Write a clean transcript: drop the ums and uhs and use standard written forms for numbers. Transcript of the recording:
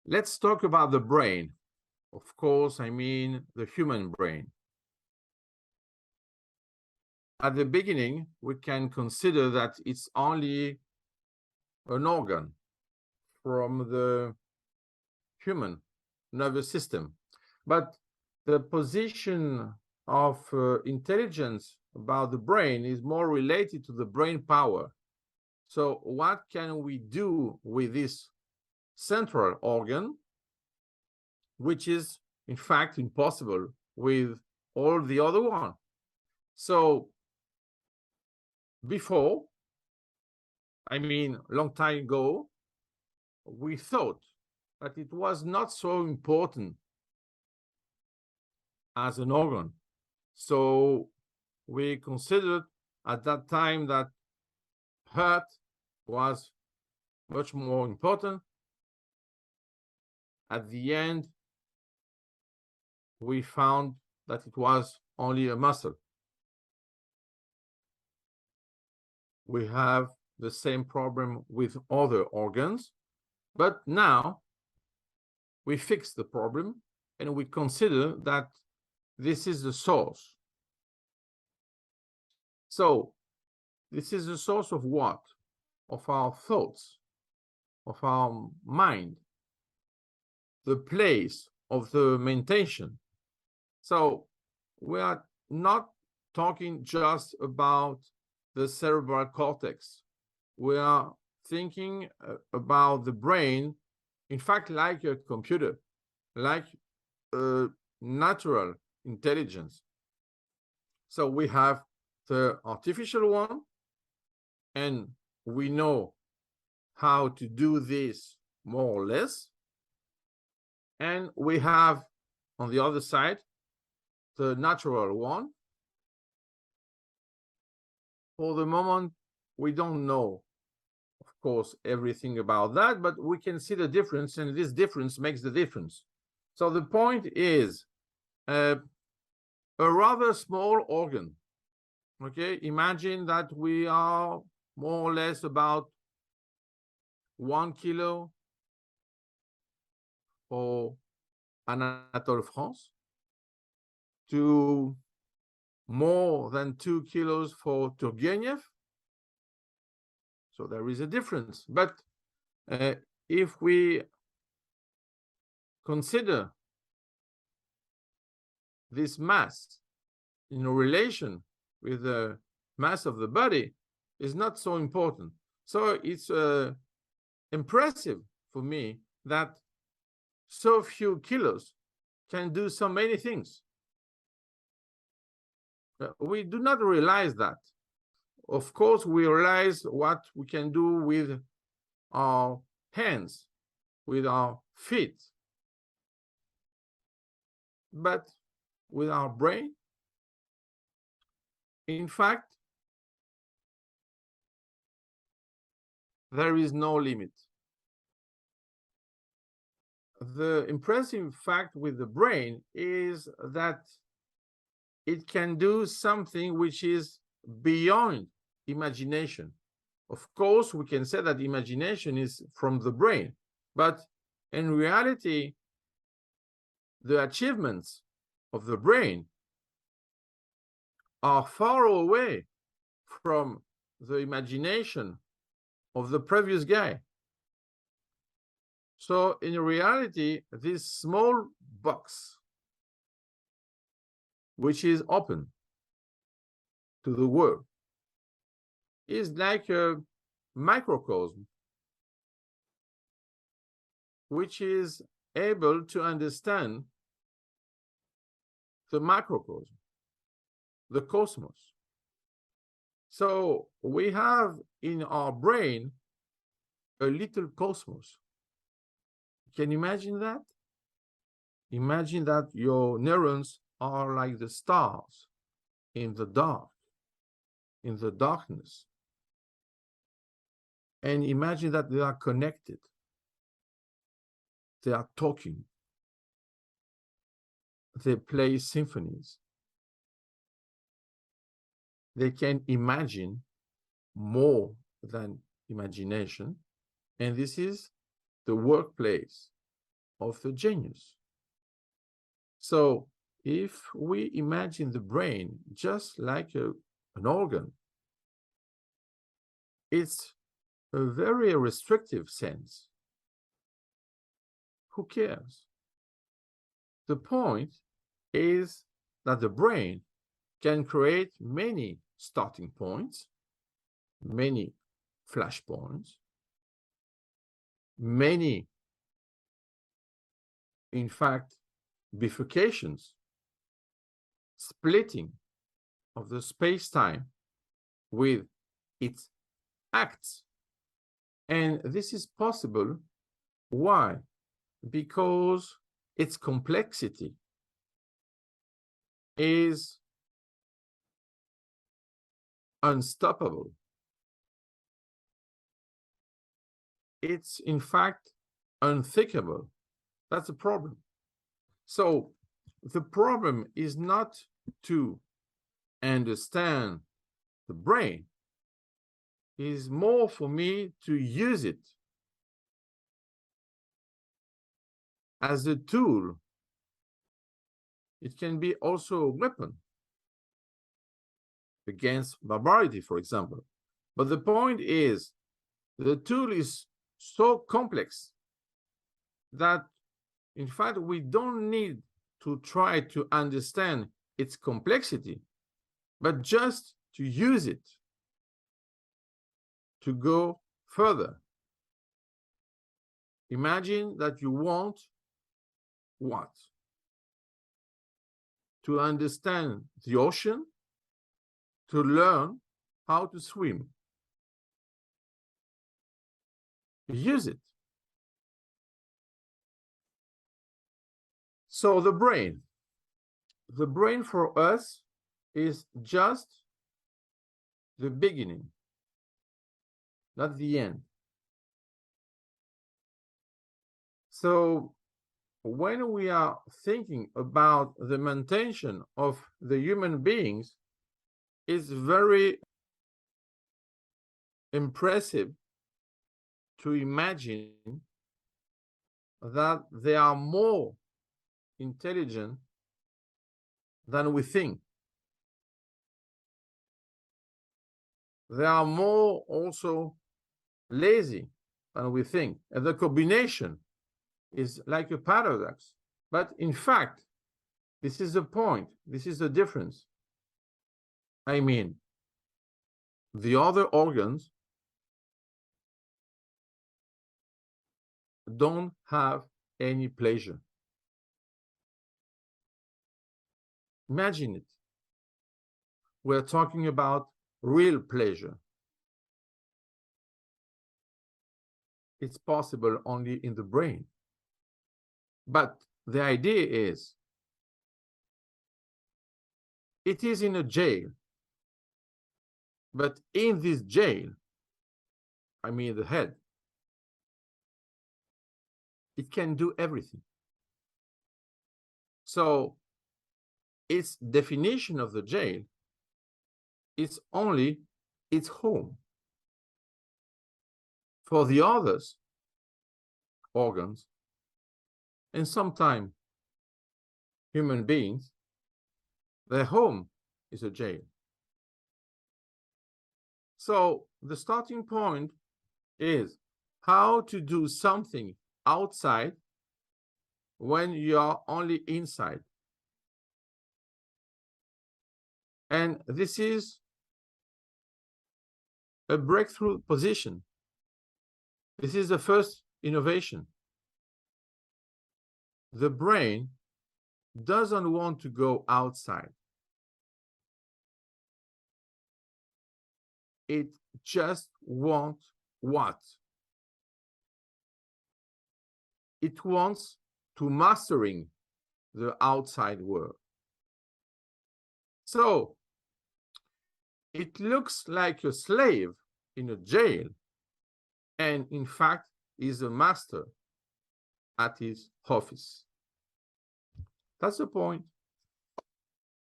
Let's talk about the brain. Of course, I mean the human brain. At the beginning, we can consider that it's only an organ from the human nervous system. But the position of intelligence about the brain is more related to the brain power. So what can we do with this central organ, which is in fact impossible with all the other one? So before, I mean, long time ago, we thought that it was not so important as an organ. So we considered at that time that heart was much more important. At the end, we found that it was only a muscle. We have the same problem with other organs, but now we fix the problem and we consider that this is the source. So this is the source of what? Of our thoughts, of our mind, the place of the mentation. So we are not talking just about the cerebral cortex. We are thinking about the brain, in fact, like a computer, like a natural intelligence. So we have the artificial one, and we know how to do this more or less. And we have, on the other side, the natural one. For the moment, we don't know, of course, everything about that, but we can see the difference, and this difference makes the difference. So the point is a rather small organ. Okay, imagine that we are more or less about 1 kilo for Anatole France to more than 2 kilos for Turgenev. So there is a difference. But if we consider this mass in relation with the mass of the body, is not so important. So it's impressive for me that so few kilos can do so many things. We do not realize that. Of course, we realize what we can do with our hands, with our feet. But with our brain, in fact, there is no limit. The impressive fact with the brain is that it can do something which is beyond imagination. Of course, we can say that imagination is from the brain, but in reality, the achievements of the brain are far away from the imagination of the previous guy. So in reality, this small box, which is open to the world, is like a microcosm, which is able to understand the macrocosm, the cosmos. So we have in our brain a little cosmos. Can you imagine that? Imagine that your neurons are like the stars in the dark, in the darkness. And imagine that they are connected. They are talking. They play symphonies. They can imagine more than imagination. And this is the workplace of the genius. So if we imagine the brain just like an organ, it's a very restrictive sense. Who cares? The point is that the brain can create many starting points, many flashpoints, many, in fact, bifurcations, splitting of the space-time with its acts. And this is possible. Why? Because its complexity is unstoppable. It's, in fact, unthinkable. That's the problem. So the problem is not to understand the brain. It is more for me to use it as a tool. It can be also a weapon against barbarity, for example. But the point is, the tool is so complex that, in fact, we don't need to try to understand its complexity, but just to use it to go further. Imagine that you want what? To understand the ocean, to learn how to swim. Use it. So the brain for us is just the beginning, not the end. So when we are thinking about the maintenance of the human beings, it's very impressive to imagine that they are more intelligent than we think. They are more also lazy than we think. And the combination is like a paradox. But in fact, this is the point. This is the difference. I mean, the other organs don't have any pleasure. Imagine it. We're talking about real pleasure. It's possible only in the brain. But the idea is, it is in a jail. But in this jail, I mean the head, it can do everything. So its definition of the jail is only its home. For the others, organs, and sometimes human beings, their home is a jail. So the starting point is how to do something outside when you are only inside. And this is a breakthrough position. This is the first innovation. The brain doesn't want to go outside. It just wants what? It wants to mastering the outside world. So it looks like a slave in a jail, and in fact is a master at his office. That's the point.